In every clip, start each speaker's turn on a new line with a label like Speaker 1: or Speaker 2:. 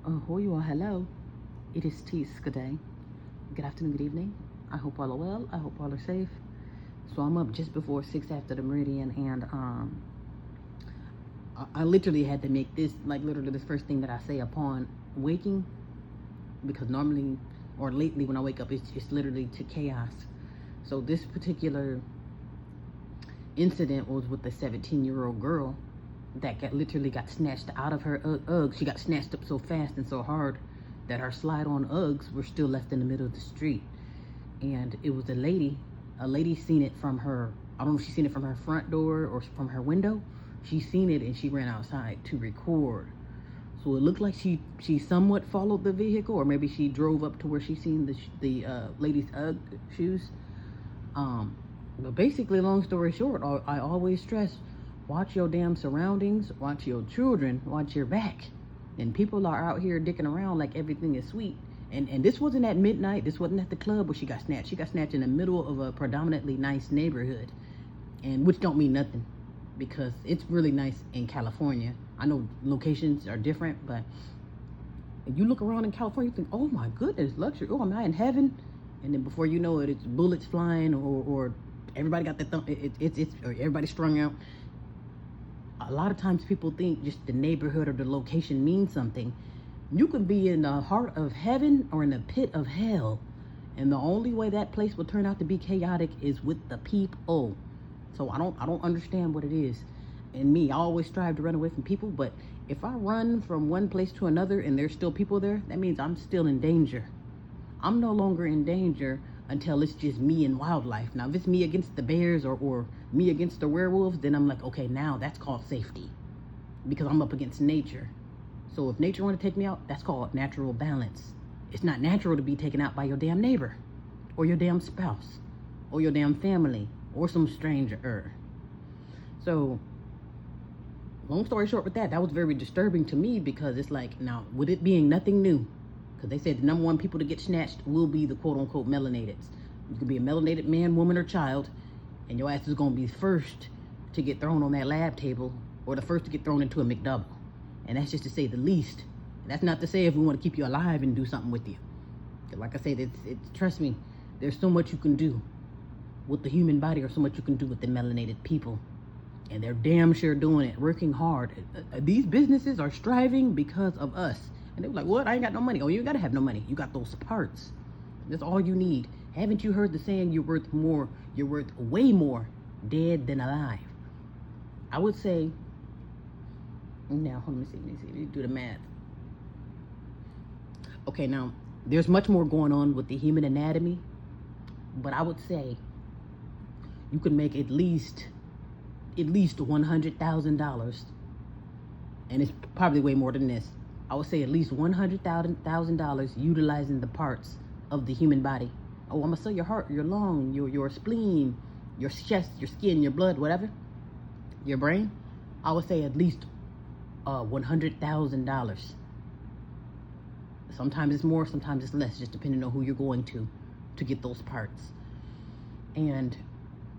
Speaker 1: Oh, you all, hello. It is Tees. Good day. Good afternoon, good evening. I hope all are well. I hope all are safe. So I'm up just before 6 after the meridian, and I literally had to make this, like literally this first thing that I say upon waking, because normally or lately when I wake up, it's literally to chaos. So this particular incident was with the 17-year-old girl that literally got snatched out of her Uggs. She got snatched up so fast and so hard that her slide-on Uggs were still left in the middle of the street. And it was a lady seen it from her, I don't know if she seen it from her front door or from her window. She seen it and she ran outside to record. So it looked like she somewhat followed the vehicle, or maybe she drove up to where she seen the lady's Ugg shoes. But basically, long story short, I always stress, watch your damn surroundings, watch your children, watch your back. And people are out here dicking around like everything is sweet. And this wasn't at midnight. This wasn't at the club where she got snatched. She got snatched in the middle of a predominantly nice neighborhood, and which don't mean nothing, because it's really nice in California. I know locations are different, but you look around in California, you think, oh my goodness, luxury. Oh, am I in heaven? And then before you know it, it's bullets flying, or everybody got the or everybody's strung out. A lot of times people think just the neighborhood or the location means something. You could be in the heart of heaven or in the pit of hell, and the only way that place will turn out to be chaotic is with the people. So I don't understand what it is. And me, I always strive to run away from people, but if I run from one place to another and there's still people there, that means I'm still in danger. I'm no longer in danger until it's just me and wildlife. Now, if it's me against the bears or me against the werewolves, then I'm like, okay, now that's called safety, because I'm up against nature. So if nature want to take me out, that's called natural balance. It's not natural to be taken out by your damn neighbor or your damn spouse or your damn family or some stranger. So long story short with that was very disturbing to me, because it's like, now with it being nothing new, because they said the number one people to get snatched will be the quote unquote melanated. You could be a melanated man, woman, or child, and your ass is going to be first to get thrown on that lab table, or the first to get thrown into a McDouble. And that's just to say the least. That's not to say if we want to keep you alive and do something with you. Like I said, trust me, there's so much you can do with the human body, or so much you can do with the melanated people. And they're damn sure doing it, working hard. These businesses are striving because of us. And they were like, what? I ain't got no money. Oh, you gotta have no money. You got those parts. That's all you need. Haven't you heard the saying, you're worth way more dead than alive? I would say, now, let me see, do the math. Okay, now, there's much more going on with the human anatomy, but I would say you can make at least $100,000, and it's probably way more than this. I would say at least $100,000 utilizing the parts of the human body. Oh, I'm gonna sell your heart, your lung, your spleen, your chest, your skin, your blood, whatever, your brain. I would say at least $100,000. Sometimes it's more, sometimes it's less, just depending on who you're going to get those parts. And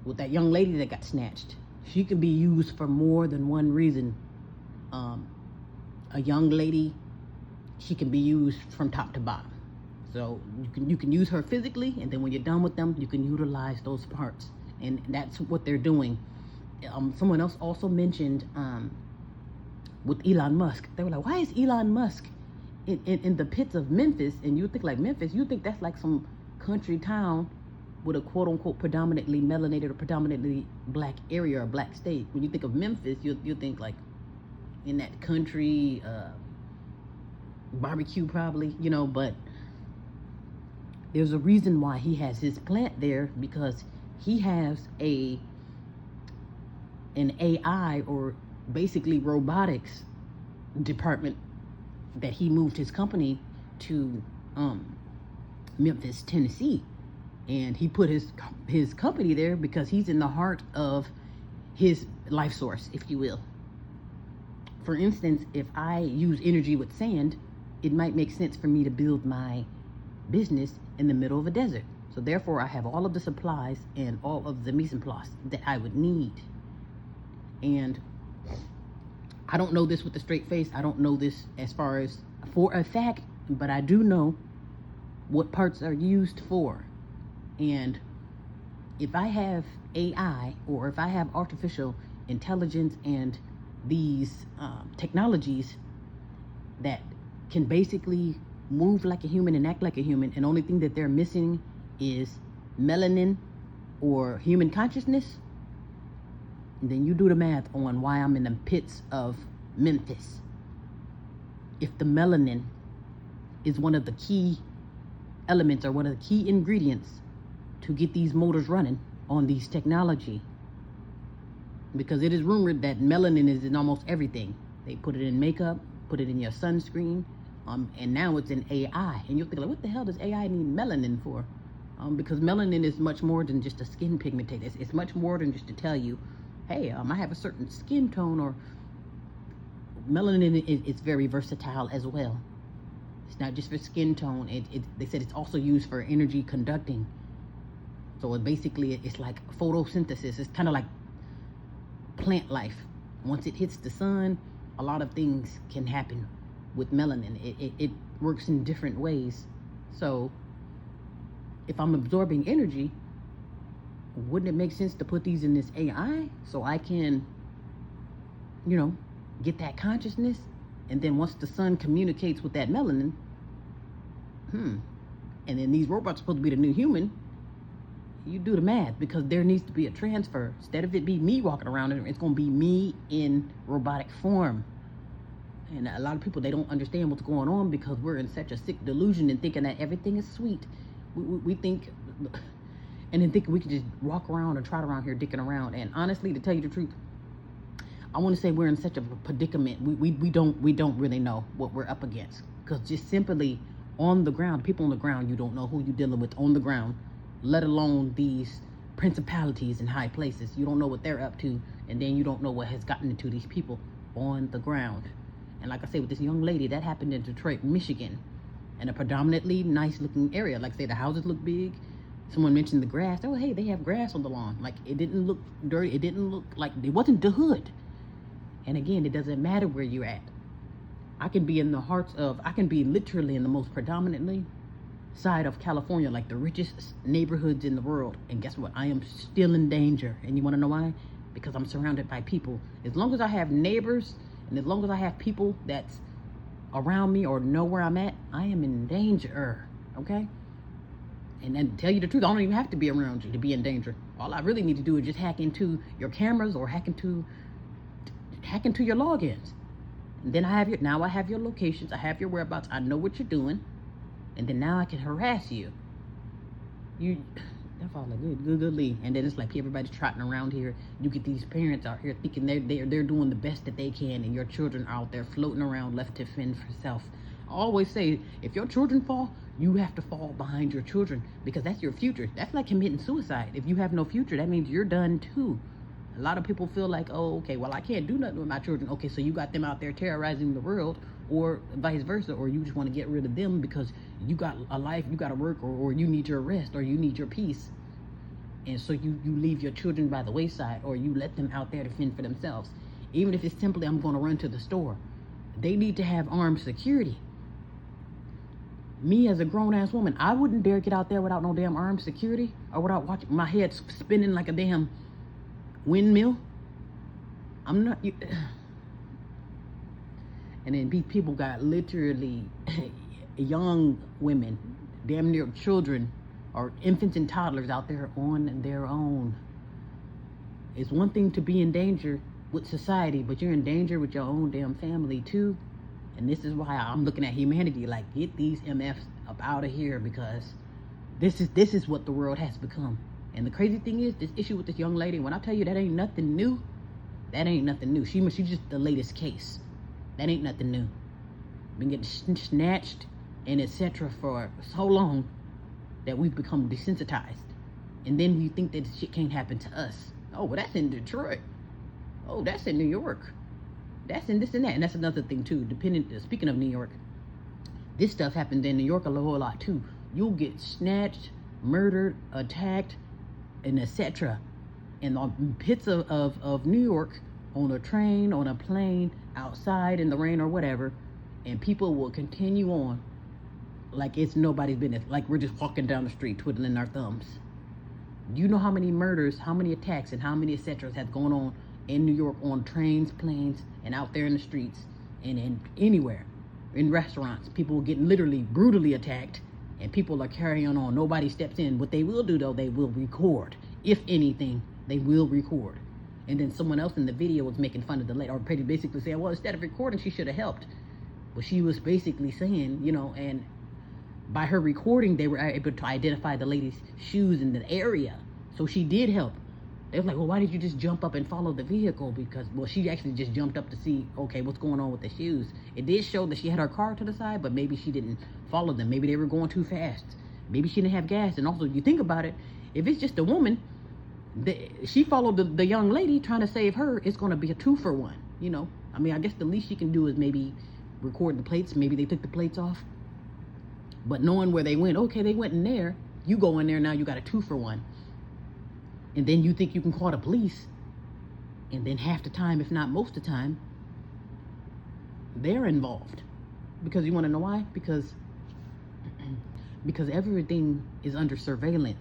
Speaker 1: with that young lady that got snatched, she can be used for more than one reason. A young lady, she can be used from top to bottom. So you can use her physically, and then when you're done with them, you can utilize those parts. And that's what they're doing. Someone else also mentioned with Elon Musk. They were like, why is Elon Musk in the pits of Memphis? And you think like Memphis, you think that's like some country town with a quote unquote predominantly melanated or predominantly black area or black state. When you think of Memphis, you think like in that country barbecue probably, but there's a reason why he has his plant there, because he has an AI, or basically robotics department, that he moved his company to Memphis, Tennessee. And he put his company there because he's in the heart of his life source, if you will. For instance, if I use energy with sand, it might make sense for me to build my business in the middle of a desert. So therefore, I have all of the supplies and all of the mise en place that I would need. And I don't know this with a straight face. I don't know this as far as for a fact, but I do know what parts are used for. And if I have AI, or if I have artificial intelligence and these technologies that can basically move like a human and act like a human, and only thing that they're missing is melanin or human consciousness, then you do the math on why I'm in the pits of Memphis. If the melanin is one of the key elements or one of the key ingredients to get these motors running on these technology, because it is rumored that melanin is in almost everything. They put it in makeup, put it in your sunscreen, and now it's in AI. And you'll think, like, what the hell does AI need melanin for? Because melanin is much more than just a skin pigmentation. It's much more than just to tell you, hey, I have a certain skin tone. Or melanin is very versatile as well. It's not just for skin tone. They said it's also used for energy conducting. So it's like photosynthesis. It's kind of like plant life. Once it hits the sun, a lot of things can happen with melanin. It works in different ways. So if I'm absorbing energy, wouldn't it make sense to put these in this AI so I can, get that consciousness? And then once the sun communicates with that melanin, and then these robots are supposed to be the new human, you do the math, because there needs to be a transfer. Instead of it be me walking around, it's going to be me in robotic form. And a lot of people, they don't understand what's going on because we're in such a sick delusion and thinking that everything is sweet. We think, and then thinking we can just walk around and trot around here dicking around. And honestly, to tell you the truth, I want to say we're in such a predicament. We don't really know what we're up against, because just simply on the ground, people on the ground, you don't know who you're dealing with on the ground, let alone these principalities in high places. You don't know what they're up to, and then you don't know what has gotten into these people on the ground. And like I say, with this young lady, that happened in Detroit, Michigan, in a predominantly nice looking area. Like, say, the houses look big. Someone mentioned the grass. Oh, hey, they have grass on the lawn. Like, it didn't look dirty. It didn't look like, it wasn't the hood. And again, it doesn't matter where you're at. I can be literally in the most predominantly side of California, like the richest neighborhoods in the world. And guess what? I am still in danger. And you want to know why? Because I'm surrounded by people. As long as I have neighbors, and as long as I have people that's around me or know where I'm at, I am in danger, okay? And then to tell you the truth, I don't even have to be around you to be in danger. All I really need to do is just hack into your cameras or hack into your logins. And then I have your locations, I have your whereabouts, I know what you're doing, and then now I can harass you. That's all good lead. And then it's like everybody's trotting around here. You get these parents out here thinking they're doing the best that they can, and your children are out there floating around left to fend for self. I always say, if your children fall, you have to fall behind your children, because that's your future. That's like committing suicide. If you have no future, that means you're done too. A lot of people feel like, oh, okay, well, I can't do nothing with my children. Okay, so you got them out there terrorizing the world, or vice versa, or you just want to get rid of them because you got a life, you got to work, or you need your rest, or you need your peace. And so you leave your children by the wayside, or you let them out there to fend for themselves. Even if it's simply, I'm going to run to the store. They need to have armed security. Me as a grown-ass woman, I wouldn't dare get out there without no damn armed security, or without watching my head spinning like a damn windmill. I'm not. And then these people got literally young women, damn near children, or infants and toddlers out there on their own. It's one thing to be in danger with society, but you're in danger with your own damn family too. And this is why I'm looking at humanity like, get these MFs up out of here, because this is what the world has become. And the crazy thing is, this issue with this young lady, when I tell you that ain't nothing new, she's just the latest case. That ain't nothing new. Been getting snatched and etc. for so long that we've become desensitized. And then we think that this shit can't happen to us. Oh, well, that's in Detroit. Oh, that's in New York. That's in this and that. And that's another thing too. Speaking of New York, this stuff happens in New York a whole lot too. You'll get snatched, murdered, attacked, and etc. in the pits of New York, on a train, on a plane, outside in the rain or whatever, and people will continue on like it's nobody's business, like we're just walking down the street twiddling our thumbs. Do you know how many murders, how many attacks, and how many etc. has gone on in New York on trains, planes, and out there in the streets, and anywhere, in restaurants? People getting literally brutally attacked, and people are carrying on. Nobody steps in. What they will do, though, they will record. If anything, they will record. And then someone else in the video was making fun of the lady, or basically saying, well, instead of recording, she should have helped. But she was basically saying, you know, and by her recording, they were able to identify the lady's shoes in the area. So she did help. They were like, well, why did you just jump up and follow the vehicle? Because, well, she actually just jumped up to see, okay, what's going on with the shoes. It did show that she had her car to the side, but maybe she didn't follow them. Maybe they were going too fast. Maybe she didn't have gas. And also, you think about it, if it's just a woman, she followed the young lady trying to save her, it's going to be a 2-for-1, you know. I mean, I guess the least she can do is maybe record the plates. Maybe they took the plates off. But knowing where they went, okay, they went in there. You go in there, now you got a 2-for-1. And then you think you can call the police. And then half the time, if not most of the time, they're involved. Because you want to know why? Because everything is under surveillance.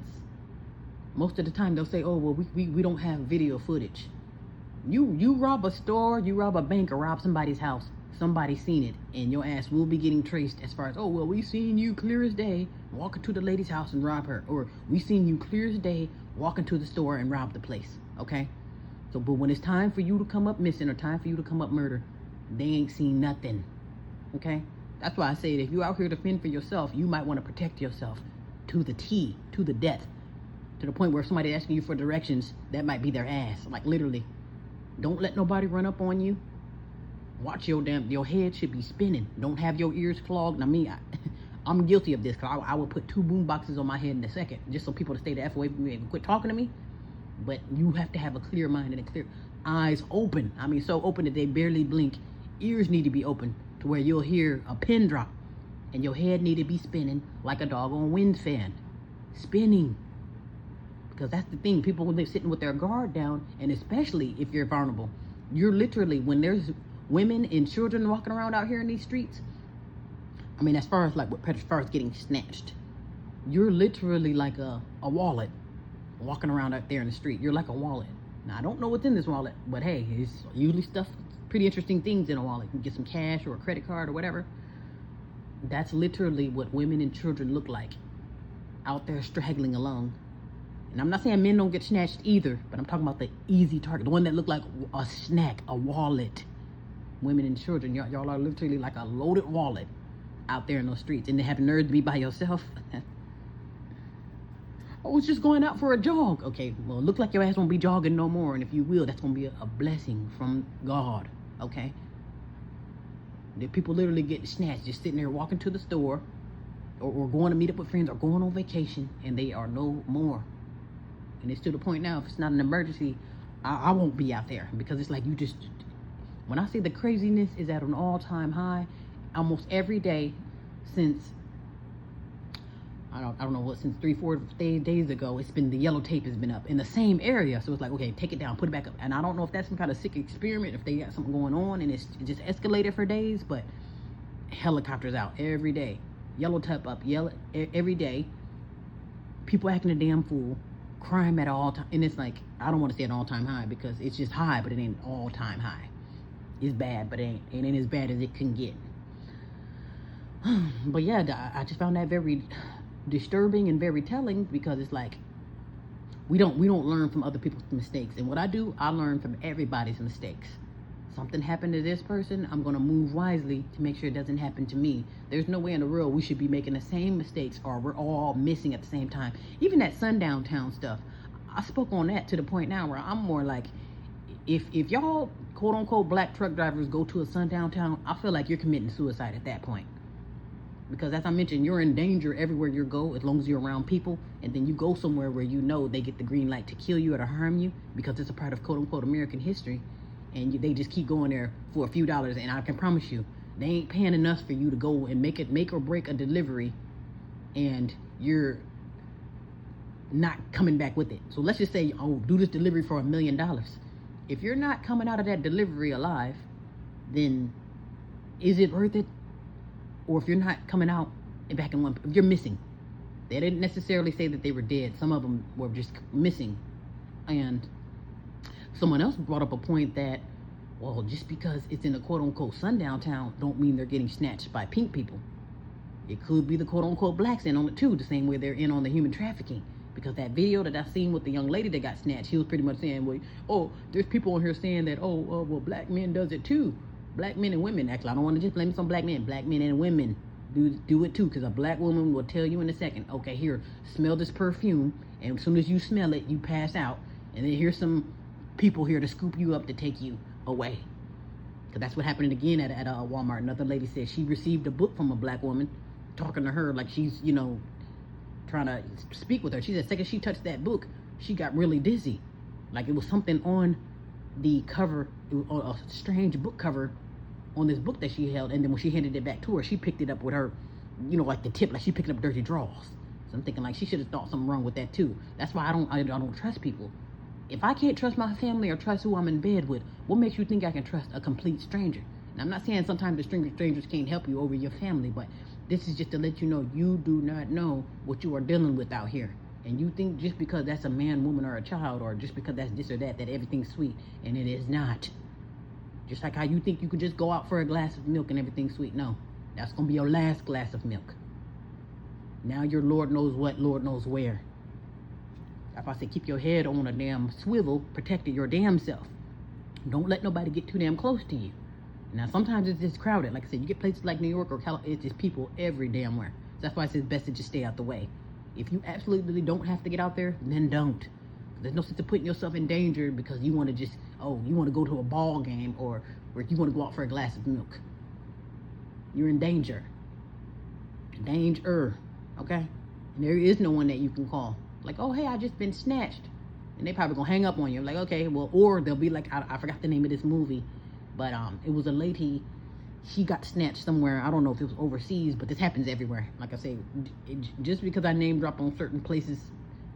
Speaker 1: Most of the time they'll say, oh, well, we don't have video footage. You rob a store, you rob a bank, or rob somebody's house. Somebody's seen it, and your ass will be getting traced as far as, oh, well, we seen you clear as day walking to the lady's house and rob her. Or we seen you clear as day walking to the store and rob the place, okay? So, but when it's time for you to come up missing or time for you to come up murder, they ain't seen nothing, okay? That's why I say that if you're out here to fend for yourself, you might want to protect yourself to the T, to the death, to the point where if somebody asking you for directions, that might be their ass, like literally. Don't let nobody run up on you. Watch your head should be spinning. Don't have your ears clogged. I mean, I'm guilty of this, because I would put 2 boom boxes on my head in a second just so people to stay the F away from me and quit talking to me. But you have to have a clear mind and a clear eyes open. I mean, so open that they barely blink. Ears need to be open to where you'll hear a pin drop, and your head need to be spinning like a doggone wind fan. Spinning. Because that's the thing. People, when they're sitting with their guard down, and especially if you're vulnerable, you're literally, when there's women and children walking around out here in these streets, I mean, as far as getting snatched, you're literally like a wallet walking around out there in the street. You're like a wallet. Now, I don't know what's in this wallet, but hey, it's usually stuff, pretty interesting things in a wallet. You can get some cash or a credit card or whatever. That's literally what women and children look like out there straggling along. And I'm not saying men don't get snatched either, but I'm talking about the easy target, the one that looked like a snack, a wallet. Women and children, y'all are literally like a loaded wallet out there in those streets, and they have nerve to be by yourself. I was just going out for a jog. Okay, well, it look like your ass won't be jogging no more, and if you will, that's gonna be a blessing from God. Okay, the people literally get snatched just sitting there walking to the store, or going to meet up with friends, or going on vacation, and they are no more. And it's to the point now, if it's not an emergency, I won't be out there, because it's like you just, when I say the craziness is at an all-time high, almost every day since, I don't know what, since 3-4 days ago, it's been, the yellow tape has been up in the same area. So it's like, okay, take it down, put it back up. And I don't know if that's some kind of sick experiment, if they got something going on and it's just escalated for days, but helicopters out every day. Yellow tape up, every day. People acting a damn fool. Crime at all time. And it's like, I don't want to say an all-time high, because it's just high, but it ain't all-time high. It's bad, but it ain't as bad as it can get. But yeah, I just found that very disturbing and very telling, because it's like we don't learn from other people's mistakes. And what I do, I learn from everybody's mistakes. Something happened to this person, I'm gonna move wisely to make sure it doesn't happen to me. There's no way in the world we should be making the same mistakes, or we're all missing at the same time. Even that sundown town stuff, I spoke on that to the point now where I'm more like, if y'all quote unquote black truck drivers go to a sundown town, I feel like you're committing suicide at that point. Because as I mentioned, you're in danger everywhere you go, as long as you're around people. And then you go somewhere where you know they get the green light to kill you or to harm you, because it's a part of quote unquote American history. And they just keep going there for a few dollars. And I can promise you, they ain't paying enough for you to go and make or break a delivery, and you're not coming back with it. So let's just say, oh, do this delivery for $1 million. If you're not coming out of that delivery alive, then is it worth it? Or if you're not coming out back in one, if you're missing, they didn't necessarily say that they were dead. Some of them were just missing. And someone else brought up a point that, well, just because it's in a quote-unquote sundown town don't mean they're getting snatched by pink people. It could be the quote-unquote blacks in on it too, the same way they're in on the human trafficking. Because that video that I seen with the young lady that got snatched, he was pretty much saying, well, oh, there's people on here saying that, well, black men does it too. Black men and women. Actually, I don't want to just blame it on black men. Black men and women do it too. Because a black woman will tell you in a second, okay, here, smell this perfume. And as soon as you smell it, you pass out. And then here's some people here to scoop you up to take you away. Because that's what happened again at Walmart. Another lady said she received a book from a black woman talking to her like she's, trying to speak with her. She said the second she touched that book, she got really dizzy. Like it was something on the cover, a strange book cover on this book that she held. And then when she handed it back to her, she picked it up with her, like the tip, like she picking up dirty drawers. So I'm thinking like she should have thought something wrong with that too. That's why I don't trust people. If I can't trust my family or trust who I'm in bed with, what makes you think I can trust a complete stranger? And I'm not saying sometimes the strangers can't help you over your family, but this is just to let you know you do not know what you are dealing with out here. And you think just because that's a man, woman, or a child, or just because that's this or that everything's sweet. And it is not. Just like how you think you could just go out for a glass of milk and everything's sweet. No, that's going to be your last glass of milk. Now you're Lord knows what, Lord knows where. If I say keep your head on a damn swivel, protecting your damn self. Don't let nobody get too damn close to you. Now, sometimes it's just crowded. Like I said, you get places like New York or California, it's just people every damn where. So that's why I say it's best to just stay out the way. If you absolutely don't have to get out there, then don't. There's no sense of putting yourself in danger because you want to just, you want to go to a ball game or you want to go out for a glass of milk. You're in danger. Danger, okay? And there is no one that you can call. Like, oh, hey, I just been snatched. And they probably gonna hang up on you. Like, okay, well, or they'll be like, I forgot the name of this movie. But it was a lady, she got snatched somewhere. I don't know if it was overseas, but this happens everywhere. Like I say, just because I name drop on certain places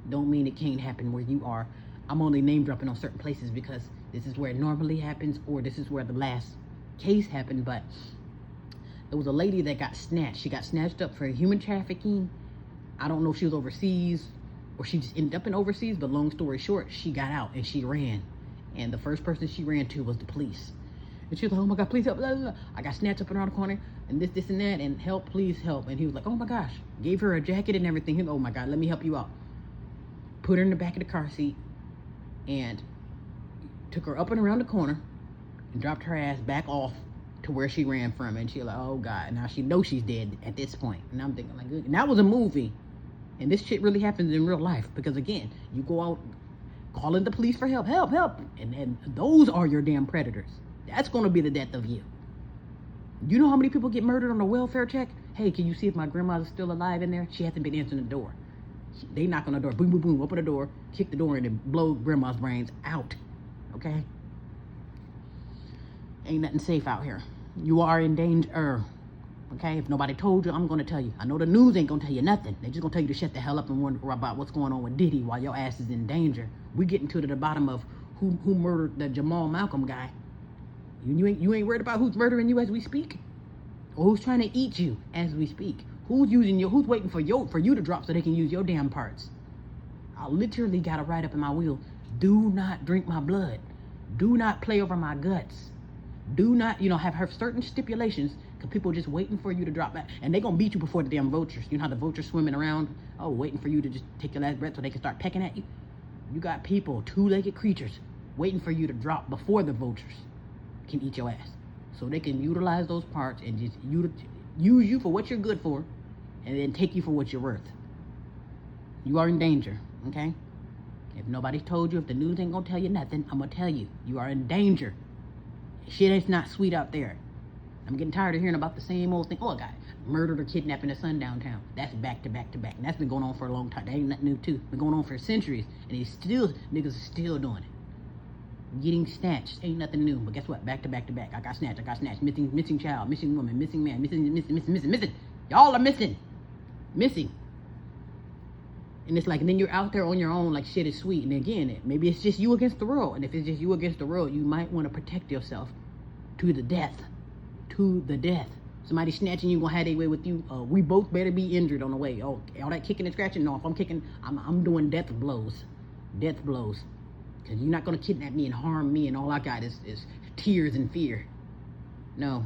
Speaker 1: don't mean it can't happen where you are. I'm only name dropping on certain places because this is where it normally happens or this is where the last case happened. But it was a lady that got snatched. She got snatched up for human trafficking. I don't know if she was overseas or she just ended up in overseas, but long story short, she got out and she ran. And the first person she ran to was the police. And she was like, oh my God, please help. Blah, blah, blah. I got snatched up around the corner and this and that, and help, please help. And he was like, oh my gosh, gave her a jacket and everything. He was, oh my God, let me help you out. Put her in the back of the car seat and took her up and around the corner and dropped her ass back off to where she ran from. And she was like, oh God, now she knows she's dead at this point. And I'm thinking like, and that was a movie. And this shit really happens in real life because again, you go out calling the police for help, and those are your damn predators. That's going to be the death of you. You know how many people get murdered on a welfare check? Hey, can you see if my grandma's still alive in there? She hasn't been answering the door. They knock on the door, boom, boom, boom, open the door, kick the door in and blow grandma's brains out. Okay? Ain't nothing safe out here. You are in danger. Okay? If nobody told you, I'm going to tell you. I know the news ain't going to tell you nothing. They just going to tell you to shut the hell up and wonder about what's going on with Diddy while your ass is in danger. We getting to the bottom of who murdered the Jamal Malcolm guy. You ain't worried about who's murdering you as we speak? Or who's trying to eat you as we speak? Who's waiting for you to drop so they can use your damn parts? I literally got it right up in my wheel. Do not drink my blood. Do not play over my guts. Do not, have certain stipulations because people are just waiting for you to drop back. And they're going to beat you before the damn vultures. You know how the vultures swimming around? Oh, waiting for you to just take your last breath so they can start pecking at you? You got people, two-legged creatures, waiting for you to drop before the vultures can eat your ass. So they can utilize those parts and just use you for what you're good for and then take you for what you're worth. You are in danger, okay? If nobody told you, if the news ain't gonna tell you nothing, I'm gonna tell you. You are in danger. Shit is not sweet out there. I'm getting tired of hearing about the same old thing. Oh, I got murdered or kidnapped in a sundown town. That's back to back to back. And that's been going on for a long time. That ain't nothing new too. Been going on for centuries. And niggas are still doing it. Getting snatched ain't nothing new, but guess what? Back to back to back. I got snatched. Missing child, missing woman, missing man, missing. Y'all are missing. And it's like, and then you're out there on your own like shit is sweet. And again, maybe it's just you against the world. And if it's just you against the world, you might want to protect yourself to the death. To the death. Somebody snatching you, gonna have their way with you. We both better be injured on the way. Oh, all that kicking and scratching? No, if I'm kicking, I'm doing death blows. Death blows. Because you're not gonna kidnap me and harm me and all I got is tears and fear. No.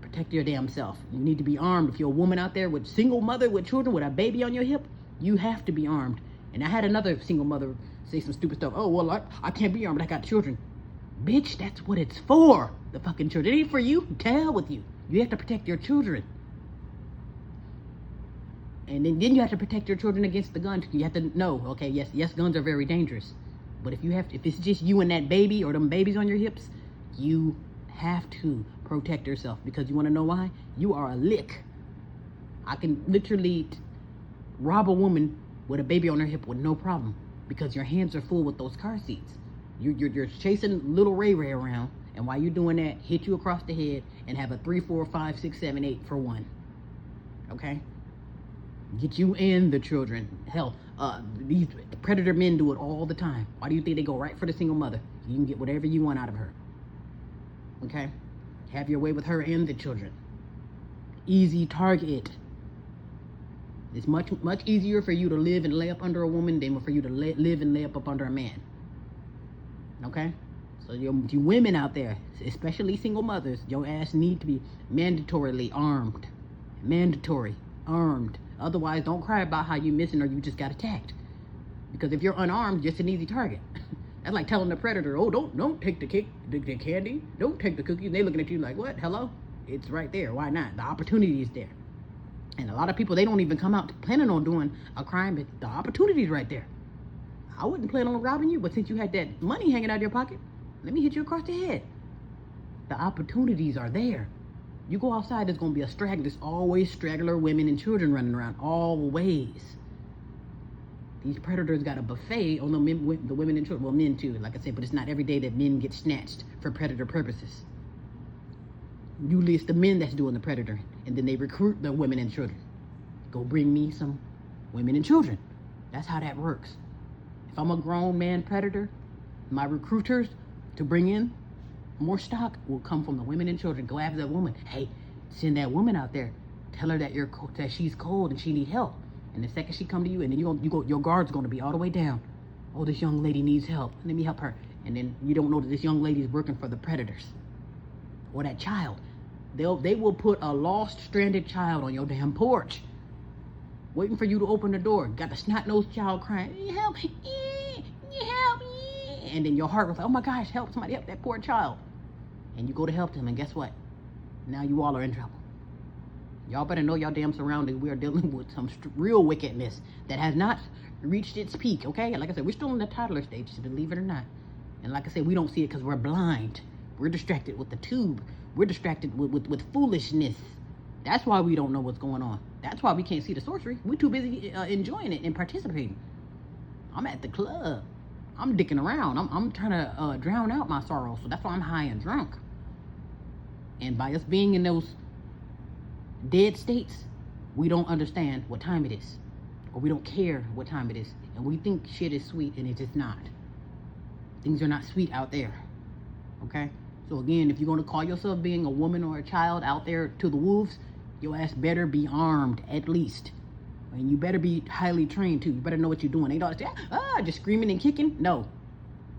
Speaker 1: Protect your damn self. You need to be armed. If you're a woman out there with single mother with children with a baby on your hip, you have to be armed. And I had another single mother say some stupid stuff. Oh, well, I can't be armed, I got children. Bitch, that's what it's for. The fucking children. It ain't for you. To hell with you. You have to protect your children. And then you have to protect your children against the guns. You have to know, okay, yes, guns are very dangerous. But if it's just you and that baby or them babies on your hips, you have to protect yourself. Because you want to know why? You are a lick. I can literally rob a woman with a baby on her hip with no problem. Because your hands are full with those car seats. You're chasing little Ray Ray around, and while you're doing that, hit you across the head and have a 3, 4, 5, 6, 7, 8 for one. Okay? Get you and the children. Hell, these predator men do it all the time. Why do you think they go right for the single mother? You can get whatever you want out of her. Okay? Have your way with her and the children. Easy target. It's much easier for you to live and lay up under a woman than for you to live and lay up under a man. Okay? So you women out there, especially single mothers, your ass need to be mandatorily armed. Mandatory. Armed. Otherwise, don't cry about how you missing or you just got attacked. Because if you're unarmed, just an easy target. That's like telling the predator, oh, don't take the candy. Don't take the cookies. And they looking at you like, what? Hello? It's right there. Why not? The opportunity is there. And a lot of people, they don't even come out planning on doing a crime, but the opportunity is right there. I wouldn't plan on robbing you, but since you had that money hanging out of your pocket, let me hit you across the head. The opportunities are there. You go outside, there's going to be a straggler. There's always straggler women and children running around. Always. These predators got a buffet on the women and children. Well, men too, like I said, but it's not every day that men get snatched for predator purposes. Usually it's the men that's doing the predator, and then they recruit the women and children. Go bring me some women and children. That's how that works. If I'm a grown man predator, my recruiters to bring in more stock will come from the women and children. Go after that woman. Hey, send that woman out there. Tell her that that she's cold and she need help. And the second she come to you, and then your guard's going to be all the way down. Oh, this young lady needs help. Let me help her. And then you don't know that this young lady is working for the predators or that child. They will put a lost, stranded child on your damn porch, waiting for you to open the door. Got the snot-nosed child crying, help, help, and then your heart was like, oh my gosh, help, somebody help that poor child. And you go to help them, and guess what? Now you all are in trouble. Y'all better know y'all damn surroundings. We are dealing with some real wickedness that has not reached its peak, okay? And like I said, we're still in the toddler stage, believe it or not. And like I said, we don't see it because we're blind. We're distracted with the tube. We're distracted with foolishness. That's why we don't know what's going on. That's why we can't see the sorcery. We're too busy enjoying it and participating. I'm at the club. I'm dicking around. I'm trying to drown out my sorrow. So that's why I'm high and drunk. And by us being in those dead states, we don't understand what time it is. Or we don't care what time it is. And we think shit is sweet, and it's just not. Things are not sweet out there. Okay? So again, if you're going to call yourself being a woman or a child out there to the wolves, your ass better be armed, at least. And you better be highly trained, too. You better know what you're doing. Ain't all say, just screaming and kicking. No.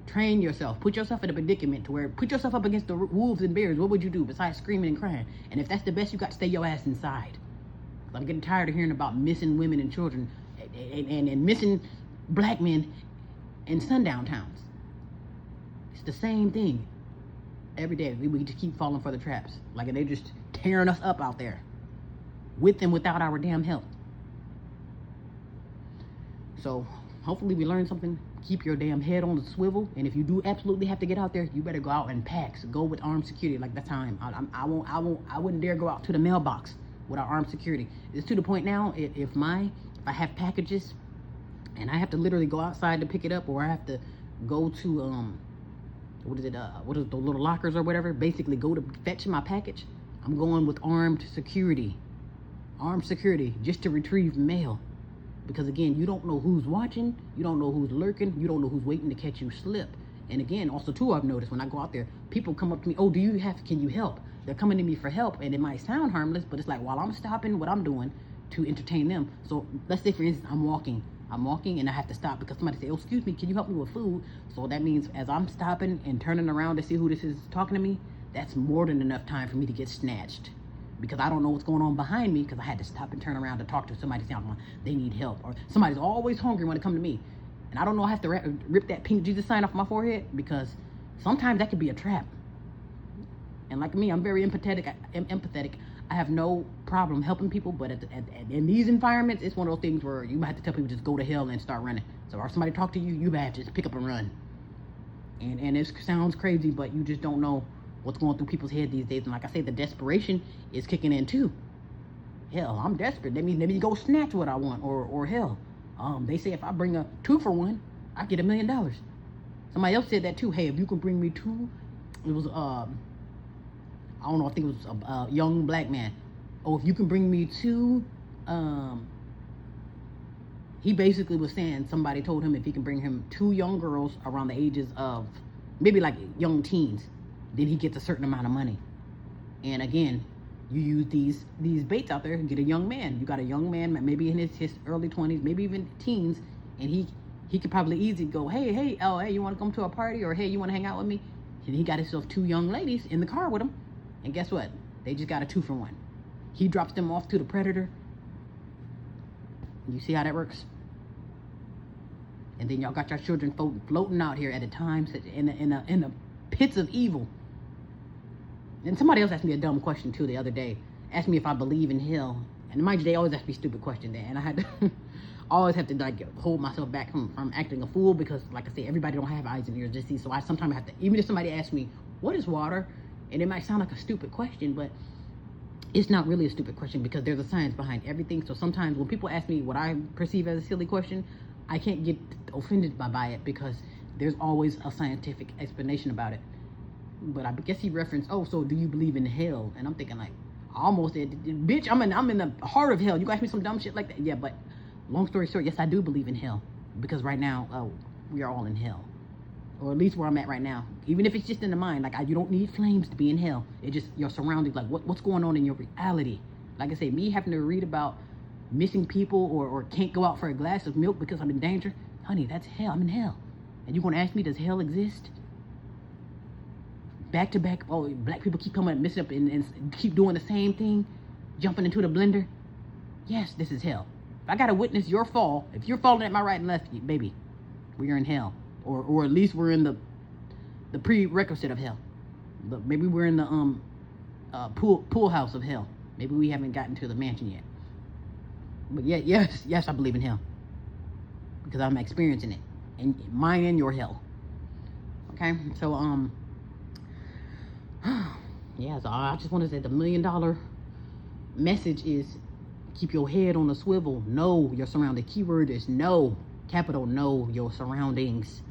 Speaker 1: Train yourself. Put yourself in a predicament to where, put yourself up against the wolves and bears. What would you do besides screaming and crying? And if that's the best, you got to stay your ass inside. I'm getting tired of hearing about missing women and children and missing black men in sundown towns. It's the same thing. Every day, we just keep falling for the traps. Like they're just tearing us up out there. With and without our damn help. So, hopefully we learned something. Keep your damn head on the swivel. And if you do absolutely have to get out there, you better go out in packs. Go with armed security like that time. I wouldn't dare go out to the mailbox without armed security. It's to the point now, if I have packages and I have to literally go outside to pick it up, or I have to go to, what is the little lockers or whatever, basically go to fetch my package, I'm going with armed security. Armed security, just to retrieve mail. Because again, you don't know who's watching, you don't know who's lurking, you don't know who's waiting to catch you slip. And again, also too, I've noticed when I go out there, people come up to me, oh, can you help? They're coming to me for help, and it might sound harmless, but it's like while I'm stopping what I'm doing to entertain them. So let's say, for instance, I'm walking and I have to stop because somebody say, oh, excuse me, can you help me with food? So that means as I'm stopping and turning around to see who this is talking to me, that's more than enough time for me to get snatched, because I don't know what's going on behind me, because I had to stop and turn around to talk to somebody saying they need help, or somebody's always hungry when they come to me. And I don't know, I have to rip that pink Jesus sign off my forehead, because sometimes that could be a trap. And like me, I'm very empathetic. I have no problem helping people, but in these environments, it's one of those things where you might have to tell people just go to hell and start running. So if somebody talk to you, you have to just pick up and run. And it sounds crazy, but you just don't know what's going through people's head these days. And like I say, the desperation is kicking in too. Hell, I'm desperate. Let me go snatch what I want, or hell, they say if I bring a 2 for 1, I get $1 million. Somebody else said that too. Hey, if you can bring me 2, it was I don't know, I think it was a young black man. Oh, if you can bring me 2, he basically was saying somebody told him if he can bring him 2 young girls around the ages of maybe like young teens, then he gets a certain amount of money. And again, you use these baits out there and get a young man. You got a young man, maybe in his early 20s, maybe even teens, and he could probably easily go, hey, you want to come to a party, or hey, you want to hang out with me? And he got himself 2 young ladies in the car with him. And guess what? They just got a 2 for 1. He drops them off to the predator. You see how that works? And then y'all got your children floating out here at a time in the pits of evil. And somebody else asked me a dumb question too the other day. Asked me if I believe in hell. And mind you, they always ask me stupid questions there. And I had to always have to like hold myself back from acting a fool, because like I say, everybody don't have eyes and ears to see. So I sometimes have to, even if somebody asks me, what is water? And it might sound like a stupid question, but it's not really a stupid question, because there's a science behind everything. So sometimes when people ask me what I perceive as a silly question, I can't get offended by it, because there's always a scientific explanation about it. But I guess he referenced, oh, so do you believe in hell? And I'm thinking like, I almost said, bitch, I'm in the heart of hell. You ask me some dumb shit like that? Yeah, but long story short, yes, I do believe in hell, because right now we are all in hell. Or at least where I'm at right now. Even if it's just in the mind, like you don't need flames to be in hell. It just your surroundings, like what's going on in your reality. Like I say, me having to read about missing people or can't go out for a glass of milk because I'm in danger, honey, that's hell. I'm in hell. And you're gonna ask me, does hell exist? Back to back, oh, black people keep coming up, messing up and keep doing the same thing, jumping into the blender. Yes, this is hell. If I gotta witness your fall, if you're falling at my right and left, baby, we are in hell. Or at least we're in the prerequisite of hell. Maybe we're in the pool house of hell. Maybe we haven't gotten to the mansion yet. But yes, I believe in hell, because I'm experiencing it, and mine and your hell. Okay, so yeah. So I just want to say the $1 million message is keep your head on a swivel. Know your surroundings. Keyword is know. Capital know your surroundings.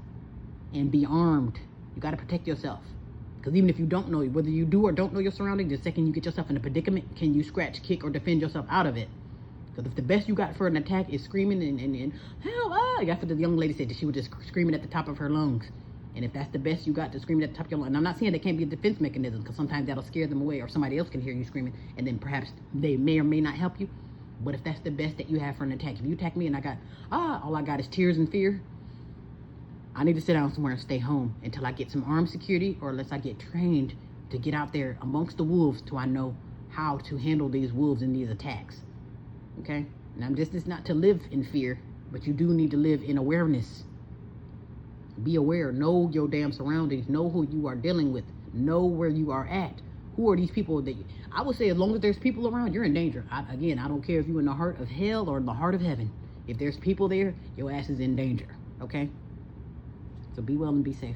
Speaker 1: And be armed. You got to protect yourself. Because even if you don't know, whether you do or don't know your surroundings, the second you get yourself in a predicament, can you scratch, kick, or defend yourself out of it? Because if the best you got for an attack is screaming and help, that's what the young lady said, that she was just screaming at the top of her lungs. And if that's the best you got to scream at the top of your lungs, and I'm not saying there can't be a defense mechanism, because sometimes that'll scare them away, or somebody else can hear you screaming, and then perhaps they may or may not help you. But if that's the best that you have for an attack, if you attack me and I got, all I got is tears and fear, I need to sit down somewhere and stay home until I get some armed security, or unless I get trained to get out there amongst the wolves till I know how to handle these wolves in these attacks. Okay? Now, this is not to live in fear, but you do need to live in awareness. Be aware. Know your damn surroundings. Know who you are dealing with. Know where you are at. Who are these people that I would say, as long as there's people around, you're in danger. I don't care if you're in the heart of hell or in the heart of heaven. If there's people there, your ass is in danger. Okay? So be well and be safe.